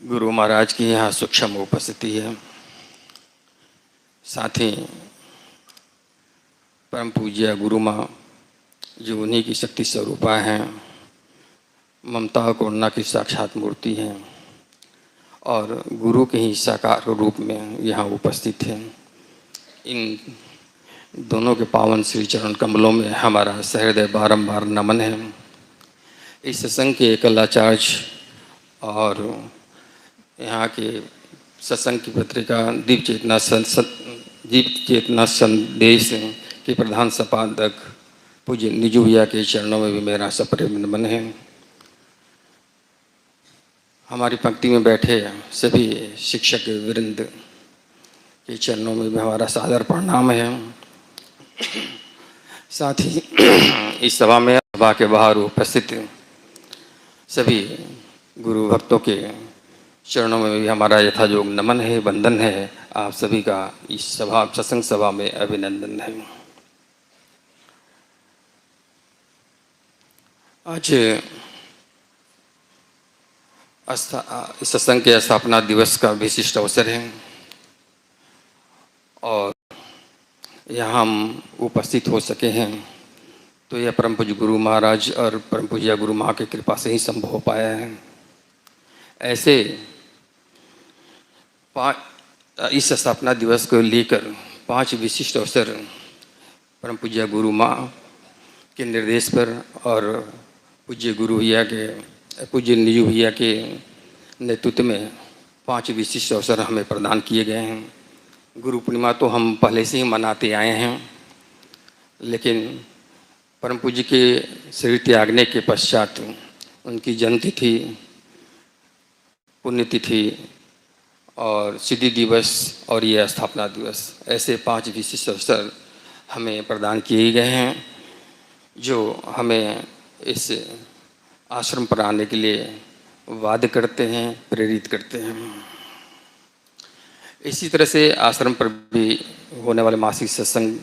गुरु महाराज की यहाँ सूक्ष्म उपस्थिति है। साथ ही परम पूज्य गुरु माँ जो उन्हीं की शक्ति स्वरूपा हैं, ममता और करुणा की साक्षात मूर्ति हैं और गुरु के ही साकार रूप में यहाँ उपस्थित हैं। इन दोनों के पावन श्री चरण कमलों में हमारा सहृदय बारंबार नमन है। इस सत्संग के कलाचार्य और यहाँ के सत्संग की पत्रिका दीप चेतना संदेश के प्रधान संपादक पूज्य निजू भैया के चरणों में भी मेरा सप्रेम नमन है। हमारी पंक्ति में बैठे सभी शिक्षक वृंद के चरणों में भी हमारा सादर प्रणाम है। साथ ही इस सभा के बाहर उपस्थित सभी गुरु भक्तों के चरणों में भी हमारा यथायोग नमन है, वंदन है। आप सभी का इस सत्संग सभा में अभिनंदन है। आज इस सत्संग के स्थापना दिवस का विशिष्ट अवसर है और यहाँ हम उपस्थित हो सके हैं तो यह परम पूज्य गुरु महाराज और परम पूज्य गुरु माँ की कृपा से ही संभव हो पाया है। ऐसे इस स्थापना दिवस को लेकर 5 विशिष्ट अवसर परम पूज्य गुरु माँ के निर्देश पर और पूज्य गुरु भैया के पूज्य निजू भैया के नेतृत्व में 5 विशिष्ट अवसर हमें प्रदान किए गए हैं। गुरु पूर्णिमा तो हम पहले से ही मनाते आए हैं, लेकिन परम पूज्य के शरीर त्यागने के पश्चात उनकी जन्मतिथि, पुण्यतिथि और सिद्धि दिवस और यह स्थापना दिवस, ऐसे 5 विशिष्ट अवसर हमें प्रदान किए गए हैं जो हमें इस आश्रम पर आने के लिए वाध्य करते हैं, प्रेरित करते हैं। इसी तरह से आश्रम पर भी होने वाले मासिक सत्संग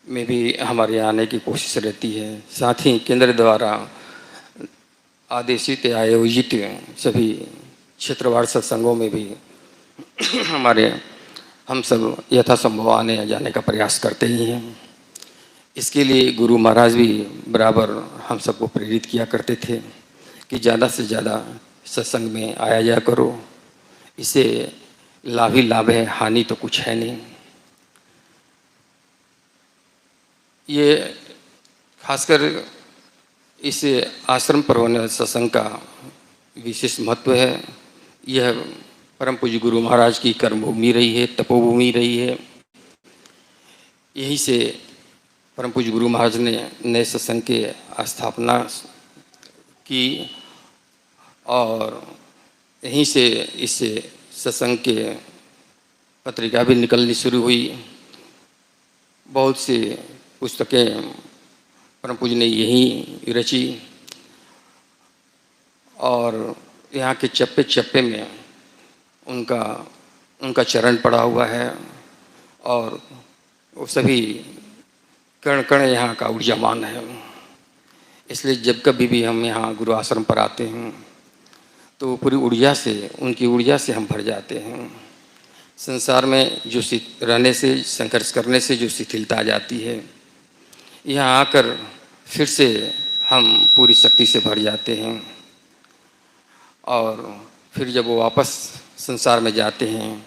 में भी हमारे आने की कोशिश रहती है। साथ ही केंद्र द्वारा आदेशित आयोजित सभी क्षेत्रवार सत्संगों में भी हम सब यथासंभव आने जाने का प्रयास करते ही हैं। इसके लिए गुरु महाराज भी बराबर हम सबको प्रेरित किया करते थे कि ज़्यादा से ज़्यादा सत्संग में आया जाया करो, इसे लाभ ही लाभ है, हानि तो कुछ है नहीं। ये खासकर इस आश्रम पर होने वाले सत्संग का विशेष महत्व है। यह परम पूज्य गुरु महाराज की कर्मभूमि रही है, तपोभूमि रही है। यहीं से परम पूज्य गुरु महाराज ने नए सत्संग के स्थापना की और यहीं से इस सत्संग के पत्रिका भी निकलनी शुरू हुई। बहुत सी पुस्तकें परम पूज्य ने यहीं रची और यहाँ के चप्पे चप्पे में उनका चरण पड़ा हुआ है और वो सभी कण कण यहाँ का ऊर्जावान है। इसलिए जब कभी भी हम यहाँ गुरु आश्रम पर आते हैं तो पूरी ऊर्जा से, उनकी ऊर्जा से हम भर जाते हैं। संसार में जो रहने से, संघर्ष करने से जो शिथिलता आ जाती है, यहाँ आकर फिर से हम पूरी शक्ति से भर जाते हैं और फिर जब वो वापस संसार में जाते हैं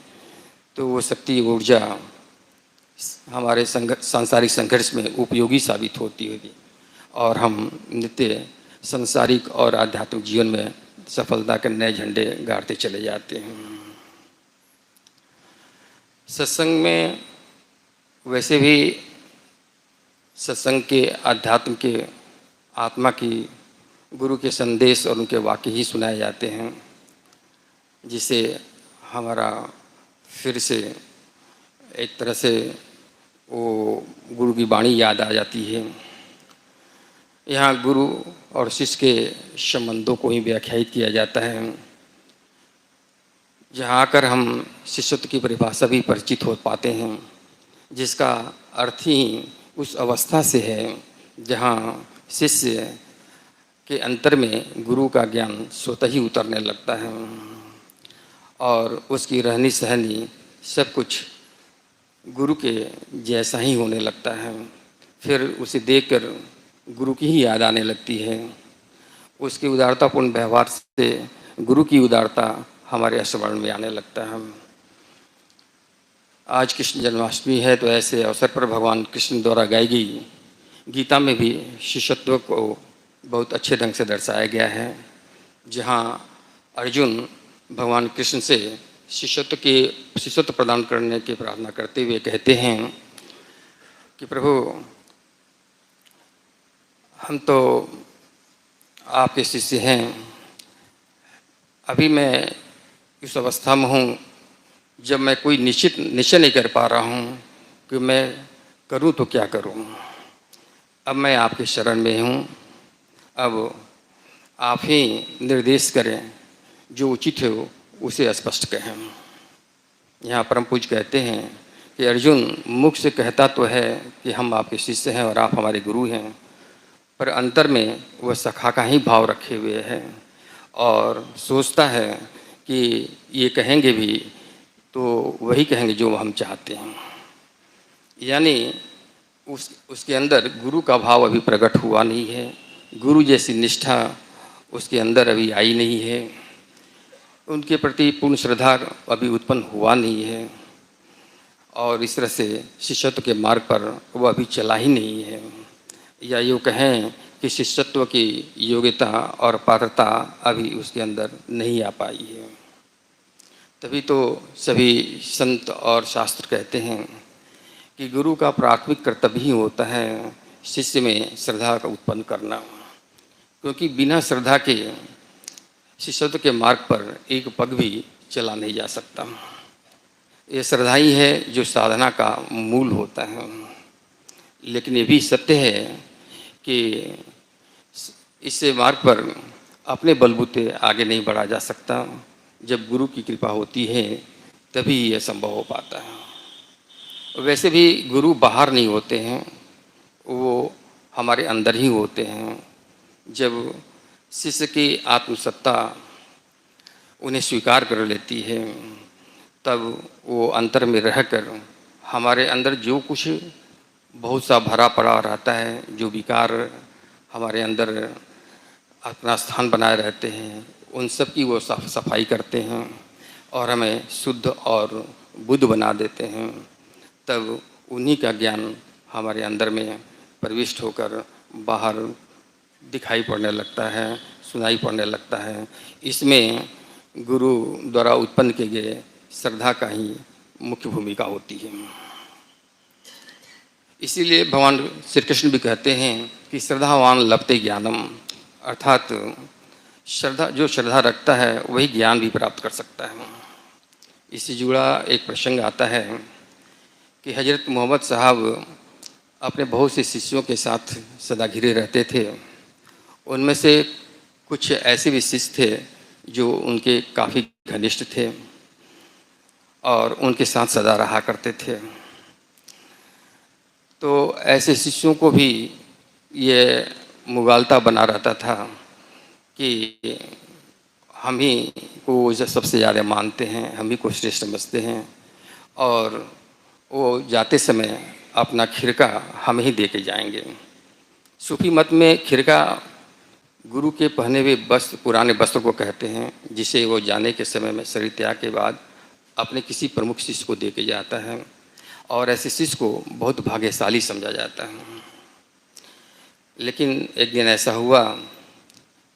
तो वो शक्ति, ऊर्जा हमारे सांसारिक संघर्ष में उपयोगी साबित होती है और हम नित्य सांसारिक और आध्यात्मिक जीवन में सफलता के नए झंडे गाड़ते चले जाते हैं। सत्संग में वैसे भी सत्संग के अध्यात्म के आत्मा की गुरु के संदेश और उनके वाक्य ही सुनाए जाते हैं, जिसे हमारा फिर से एक तरह से वो गुरु की वाणी याद आ जाती है। यहाँ गुरु और शिष्य के संबंधों को ही व्याख्यायित किया जाता है, जहाँ आकर हम शिष्यत्व की परिभाषा भी परिचित हो पाते हैं, जिसका अर्थ ही उस अवस्था से है जहाँ शिष्य के अंतर में गुरु का ज्ञान स्वतः ही उतरने लगता है और उसकी रहनी सहनी सब कुछ गुरु के जैसा ही होने लगता है। फिर उसे देखकर गुरु की ही याद आने लगती है। उसके उदारतापूर्ण व्यवहार से गुरु की उदारता हमारे स्मरण में आने लगता है। आज कृष्ण जन्माष्टमी है, तो ऐसे अवसर पर भगवान कृष्ण द्वारा गाई गई गीता में भी शिष्यत्व को बहुत अच्छे ढंग से दर्शाया गया है, जहाँ अर्जुन भगवान कृष्ण से शिष्यत्व प्रदान करने की प्रार्थना करते हुए कहते हैं कि प्रभु, हम तो आपके शिष्य हैं। अभी मैं इस अवस्था में हूँ जब मैं कोई निश्चय नहीं कर पा रहा हूँ कि मैं करूँ तो क्या करूँ। अब मैं आपके शरण में हूँ। अब आप ही निर्देश करें, जो उचित हो उसे स्पष्ट कहें। यहाँ परम पूज्य कहते हैं कि अर्जुन मुख से कहता तो है कि हम आपके शिष्य हैं और आप हमारे गुरु हैं, पर अंतर में वह सखा का ही भाव रखे हुए है और सोचता है कि ये कहेंगे भी तो वही कहेंगे जो हम चाहते हैं। यानी उसके अंदर गुरु का भाव अभी प्रकट हुआ नहीं है, गुरु जैसी निष्ठा उसके अंदर अभी आई नहीं है, उनके प्रति पूर्ण श्रद्धा अभी उत्पन्न हुआ नहीं है और इस तरह से शिष्यत्व के मार्ग पर वह अभी चला ही नहीं है। या यूँ कहें कि शिष्यत्व की योग्यता और पात्रता अभी उसके अंदर नहीं आ पाई है। तभी तो सभी संत और शास्त्र कहते हैं कि गुरु का प्राथमिक कर्तव्य ही होता है शिष्य में श्रद्धा का उत्पन्न करना, क्योंकि बिना श्रद्धा के शिष्यत्व के मार्ग पर एक पग भी चला नहीं जा सकता। ये श्रद्धा ही है जो साधना का मूल होता है। लेकिन ये भी सत्य है कि इससे मार्ग पर अपने बलबूते आगे नहीं बढ़ा जा सकता। जब गुरु की कृपा होती है तभी यह संभव हो पाता है। वैसे भी गुरु बाहर नहीं होते हैं, वो हमारे अंदर ही होते हैं। जब शिष्य की आत्मसत्ता उन्हें स्वीकार कर लेती है तब वो अंतर में रहकर हमारे अंदर जो कुछ बहुत सा भरा पड़ा रहता है, जो विकार हमारे अंदर अपना स्थान बनाए रहते हैं, उन सब की वो सफाई करते हैं और हमें शुद्ध और बुद्ध बना देते हैं। तब उन्हीं का ज्ञान हमारे अंदर में प्रविष्ट होकर बाहर दिखाई पड़ने लगता है, सुनाई पड़ने लगता है। इसमें गुरु द्वारा उत्पन्न किए गए श्रद्धा का ही मुख्य भूमिका होती है। इसीलिए भगवान श्री कृष्ण भी कहते हैं कि श्रद्धावान लभते ज्ञानम, अर्थात जो श्रद्धा रखता है वही ज्ञान भी प्राप्त कर सकता है। इससे जुड़ा एक प्रसंग आता है कि हजरत मोहम्मद साहब अपने बहुत से शिष्यों के साथ सदा घिरे रहते थे। उनमें से कुछ ऐसे भी शिष्य थे जो उनके काफ़ी घनिष्ठ थे और उनके साथ सदा रहा करते थे। तो ऐसे शिष्यों को भी ये मुगालता बना रहता था कि हम ही को सबसे ज़्यादा मानते हैं, हम ही को श्रेष्ठ समझते हैं और वो जाते समय अपना खिरका हम ही दे के जाएंगे। सूफी मत में खिरका गुरु के पहने हुए वस्त्र, पुराने वस्त्र को कहते हैं, जिसे वो जाने के समय में शरीर त्याग के बाद अपने किसी प्रमुख शिष्य को दे के जाता है और ऐसे शिष्य को बहुत भाग्यशाली समझा जाता है। लेकिन एक दिन ऐसा हुआ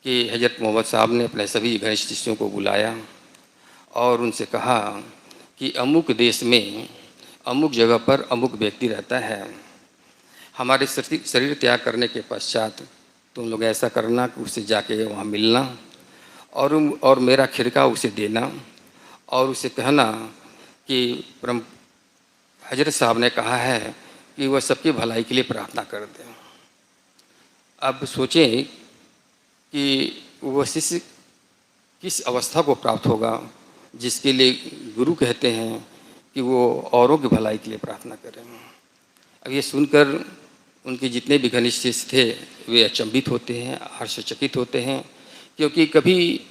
कि हजरत मोहम्मद साहब ने अपने सभी घनिष्ठ शिष्यों को बुलाया और उनसे कहा कि अमुक देश में अमुक जगह पर अमुक व्यक्ति रहता है। हमारे शरीर त्याग करने के पश्चात तुम लोग ऐसा करना कि उसे जाके वहाँ मिलना और मेरा खिरका उसे देना और उसे कहना कि परम हजरत साहब ने कहा है कि वह सबकी भलाई के लिए प्रार्थना कर दें। अब सोचें कि वह शिष्य किस अवस्था को प्राप्त होगा जिसके लिए गुरु कहते हैं कि वो औरों की भलाई के लिए प्रार्थना करें। अब ये सुनकर उनके जितने भी घनिष्ठ शिष्य थे वे अचंभित होते हैं, हर्षचकित होते हैं, क्योंकि कभी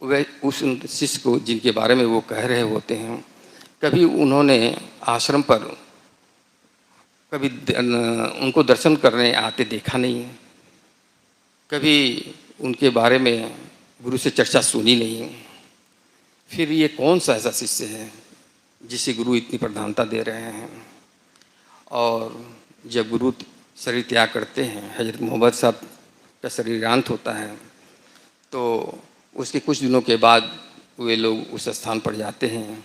वे उस शिष्य को जिनके बारे में वो कह रहे होते हैं, कभी उन्होंने आश्रम पर कभी उनको दर्शन करने आते देखा नहीं है, कभी उनके बारे में गुरु से चर्चा सुनी नहीं। फिर ये कौन सा ऐसा शिष्य है जिसे गुरु इतनी प्रधानता दे रहे हैं। और जब गुरु शरीर त्याग करते हैं, हजरत मोहम्मद साहब का शरीरांत होता है, तो उसके कुछ दिनों के बाद वे लोग उस स्थान पर जाते हैं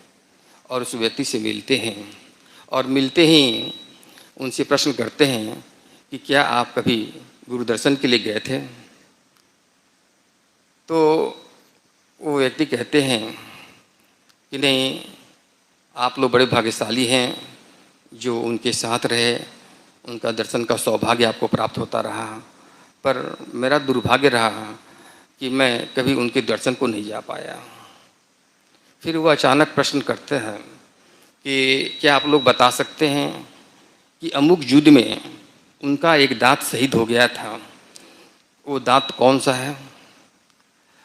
और उस व्यक्ति से मिलते हैं, और मिलते ही उनसे प्रश्न करते हैं कि क्या आप कभी गुरु दर्शन के लिए गए थे। तो वो व्यक्ति कहते हैं कि नहीं, आप लोग बड़े भाग्यशाली हैं जो उनके साथ रहे, उनका दर्शन का सौभाग्य आपको प्राप्त होता रहा, पर मेरा दुर्भाग्य रहा कि मैं कभी उनके दर्शन को नहीं जा पाया। फिर वो अचानक प्रश्न करते हैं कि क्या आप लोग बता सकते हैं कि अमुक युद्ध में उनका एक दांत शहीद हो गया था, वो दांत कौन सा है।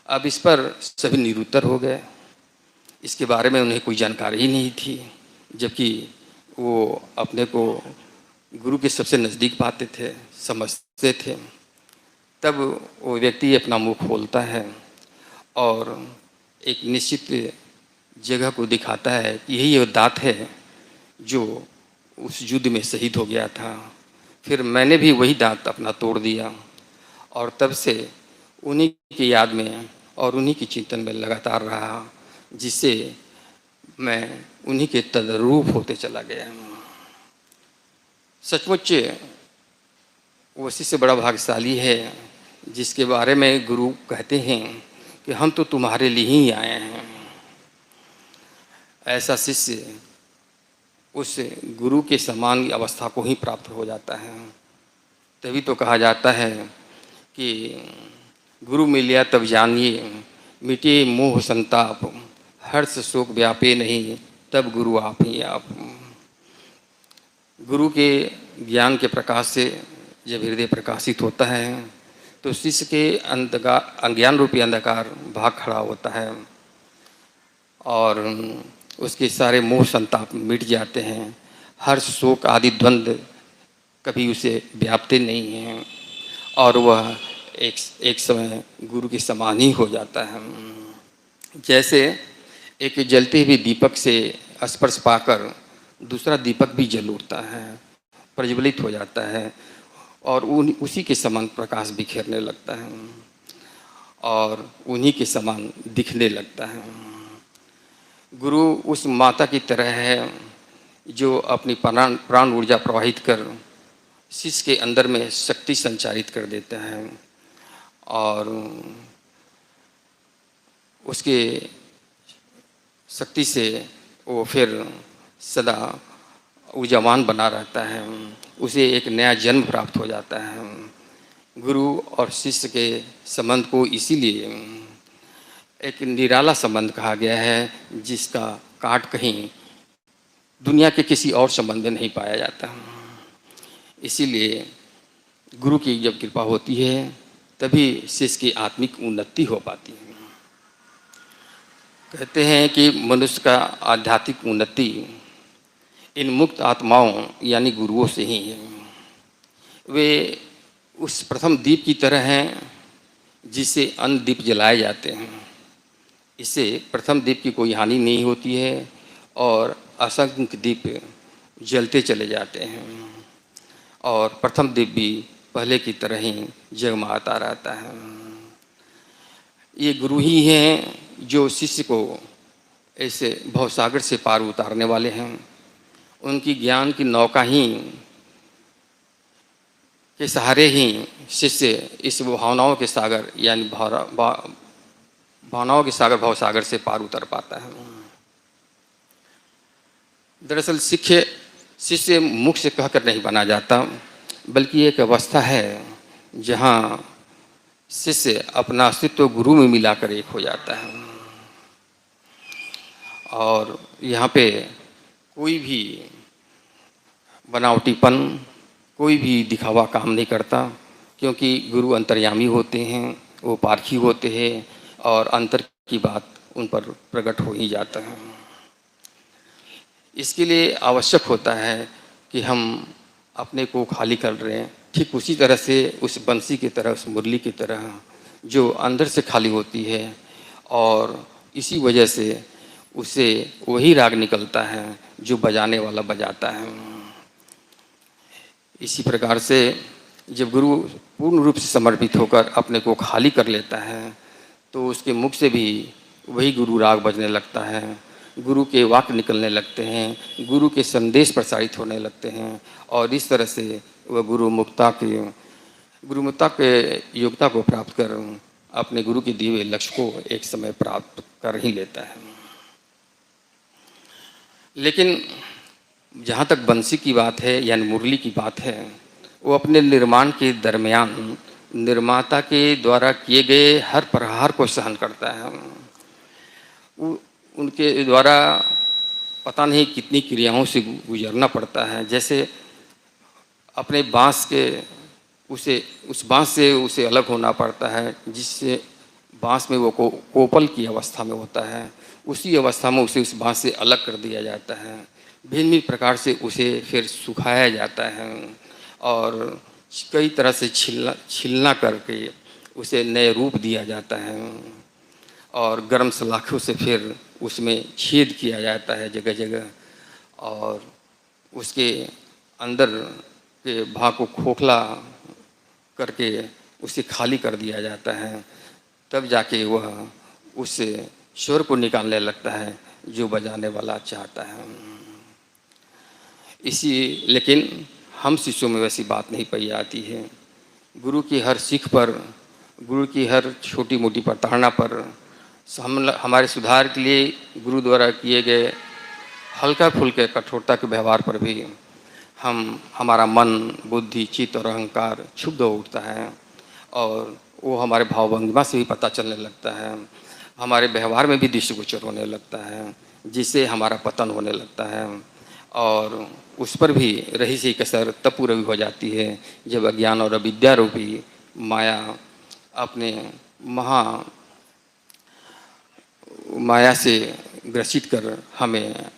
अब इस पर सभी निरुत्तर हो गए, इसके बारे में उन्हें कोई जानकारी ही नहीं थी, जबकि वो अपने को गुरु के सबसे नज़दीक पाते थे, समझते थे। तब वो व्यक्ति अपना मुंह खोलता है और एक निश्चित जगह को दिखाता है कि यही वो दांत है जो उस युद्ध में शहीद हो गया था। फिर मैंने भी वही दांत अपना तोड़ दिया, और तब से उन्हीं की याद में और उन्हीं की चिंतन में लगातार रहा, जिससे मैं उन्हीं के तदरूप होते चला गया। सचमुच वो शिष्य बड़ा भाग्यशाली है जिसके बारे में गुरु कहते हैं कि हम तो तुम्हारे लिए ही आए हैं। ऐसा शिष्य उस गुरु के समान अवस्था को ही प्राप्त हो जाता है। तभी तो कहा जाता है कि गुरु मिलिया तब जानिए, मिटे मोह संताप, हर्ष शोक व्यापे नहीं, तब गुरु आप ही आप। गुरु के ज्ञान के प्रकाश से जब हृदय प्रकाशित होता है तो शिष्य के अज्ञान रूपी अंधकार भाग खड़ा होता है और उसके सारे मोह संताप मिट जाते हैं। हर्ष शोक आदि द्वंद्व कभी उसे व्यापते नहीं हैं और वह एक समय गुरु के समान ही हो जाता है। जैसे एक जलते हुए दीपक से स्पर्श पाकर दूसरा दीपक भी जल उठता है, प्रज्वलित हो जाता है और उसी के समान प्रकाश बिखेरने लगता है और उन्हीं के समान दिखने लगता है। गुरु उस माता की तरह है जो अपनी प्राण ऊर्जा प्रवाहित कर शिष्य के अंदर में शक्ति संचारित कर देता है और उसके शक्ति से वो फिर सदा ऊर्जावान बना रहता है, उसे एक नया जन्म प्राप्त हो जाता है। गुरु और शिष्य के संबंध को इसीलिए एक निराला संबंध कहा गया है, जिसका काट कहीं दुनिया के किसी और संबंध में नहीं पाया जाता। इसीलिए गुरु की जब कृपा होती है तभी शिष्य की आत्मिक उन्नति हो पाती है। कहते हैं कि मनुष्य का आध्यात्मिक उन्नति इन मुक्त आत्माओं यानी गुरुओं से ही है। वे उस प्रथम दीप की तरह हैं जिससे अन्य दीप जलाए जाते हैं। इससे प्रथम दीप की कोई हानि नहीं होती है और असंख्य दीप जलते चले जाते हैं और प्रथम दीप भी पहले की तरह ही जगमगाता रहता है। ये गुरु ही हैं जो शिष्य को ऐसे भवसागर से पार उतारने वाले हैं। उनकी ज्ञान की नौका ही के सहारे ही शिष्य इस भावनाओं के सागर यानी भावनाओं के सागर भवसागर से पार उतर पाता है। दरअसल शिष्य मुख से कहकर नहीं बना जाता, बल्कि एक अवस्था है जहाँ शिष्य अपना अस्तित्व गुरु में मिलाकर एक हो जाता है और यहाँ पे कोई भी बनावटीपन, कोई भी दिखावा काम नहीं करता, क्योंकि गुरु अंतर्यामी होते हैं, वो पारखी होते हैं और अंतर की बात उन पर प्रकट हो ही जाता है। इसके लिए आवश्यक होता है कि हम अपने को खाली कर रहे हैं, ठीक उसी तरह से उस बंसी की तरह, उस मुरली की तरह जो अंदर से खाली होती है और इसी वजह से उसे वही राग निकलता है जो बजाने वाला बजाता है। इसी प्रकार से जब गुरु पूर्ण रूप से समर्पित होकर अपने को खाली कर लेता है तो उसके मुख से भी वही गुरु राग बजने लगता है, गुरु के वाक्य निकलने लगते हैं, गुरु के संदेश प्रसारित होने लगते हैं और इस तरह से वह गुरुमुक्ता के योग्यता को प्राप्त कर अपने गुरु के दिए हुए लक्ष्य को एक समय प्राप्त कर ही लेता है। लेकिन जहाँ तक बंसी की बात है यानी मुरली की बात है, वो अपने निर्माण के दरमियान निर्माता के द्वारा किए गए हर प्रहार को सहन करता है। उनके द्वारा पता नहीं कितनी क्रियाओं से गुजरना पड़ता है। जैसे अपने बाँस के उस बाँस से उसे अलग होना पड़ता है, जिससे बाँस में वो कोपल की अवस्था में होता है, उसी अवस्था में उसे उस बाँस से अलग कर दिया जाता है। भिन्न भिन्न प्रकार से उसे फिर सुखाया जाता है और कई तरह से छिलना करके उसे नए रूप दिया जाता है और गर्म सलाखों से फिर उसमें छेद किया जाता है जगह जगह और उसके अंदर के भाग को खोखला करके उसे खाली कर दिया जाता है। तब जाके वह उस स्वर को निकालने लगता है जो बजाने वाला चाहता है। लेकिन हम शिष्यों में वैसी बात नहीं पाई जाती है। गुरु की हर सीख पर, गुरु की हर छोटी मोटी प्रताड़ना पर, हमारे सुधार के लिए गुरु द्वारा किए गए हल्का फुल्के कठोरता के व्यवहार पर भी हमारा मन, बुद्धि, चित्त और अहंकार क्षुब्ध हो उठता है और वो हमारे भावभंगिमा से भी पता चलने लगता है, हमारे व्यवहार में भी दृष्टिगोचर होने लगता है, जिससे हमारा पतन होने लगता है और उस पर भी रही सी कसर तब पूरी हो जाती है जब अज्ञान और अविद्या रूपी माया अपने माया से ग्रसित कर हमें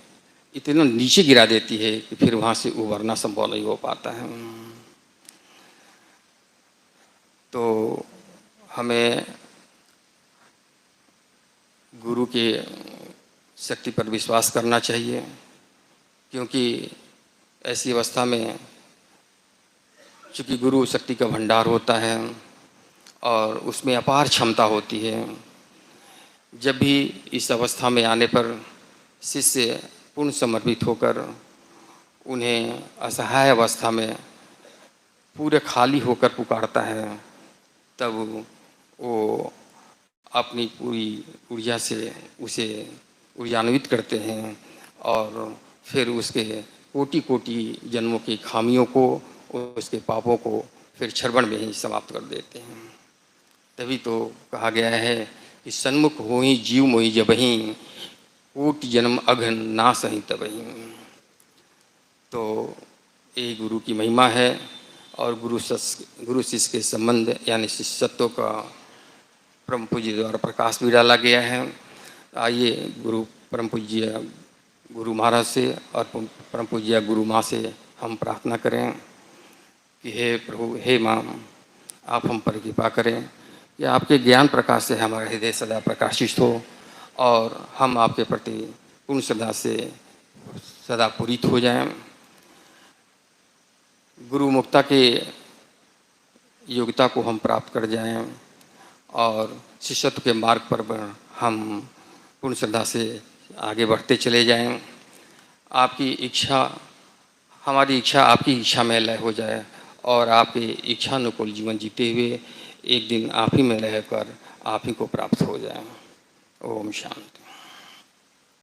इतना नीचे गिरा देती है कि फिर वहाँ से उबरना संभव नहीं हो पाता है। तो हमें गुरु के शक्ति पर विश्वास करना चाहिए, क्योंकि ऐसी अवस्था में चूँकि गुरु शक्ति का भंडार होता है और उसमें अपार क्षमता होती है। जब भी इस अवस्था में आने पर शिष्य पूर्ण समर्पित होकर उन्हें असहाय अवस्था में पूरे खाली होकर पुकारता है, तब वो अपनी पूरी ऊर्जा से उसे ऊर्जान्वित करते हैं और फिर उसके कोटि कोटि जन्मों की खामियों को, उसके पापों को फिर क्षण में ही समाप्त कर देते हैं। तभी तो कहा गया है कि सन्मुख हो ही जीव मोहि जबहि, कोटि जन्म अघन ना सही तबहि। तो ये गुरु की महिमा है और गुरु शिष्य के संबंध यानी शिष्यत्व का परम पूज्य द्वारा प्रकाश भी डाला गया है। आइए परम पूज्य गुरु महाराज से और परम पूज्य गुरु माँ से हम प्रार्थना करें कि हे प्रभु, हे माँ, आप हम पर कृपा करें कि आपके ज्ञान प्रकाश से हमारा हृदय सदा प्रकाशित हो और हम आपके प्रति पूर्ण श्रद्धा से सदा पूरित हो जाएं। गुरु मुक्ता के योग्यता को हम प्राप्त कर जाएं और शिष्यत्व के मार्ग पर हम पूर्ण श्रद्धा से आगे बढ़ते चले जाएं। आपकी इच्छा, हमारी इच्छा आपकी इच्छा में लय हो जाए और आपके इच्छानुकूल जीवन जीते हुए एक दिन आप ही में रहकर आप ही को प्राप्त हो जाए। ओम शांति।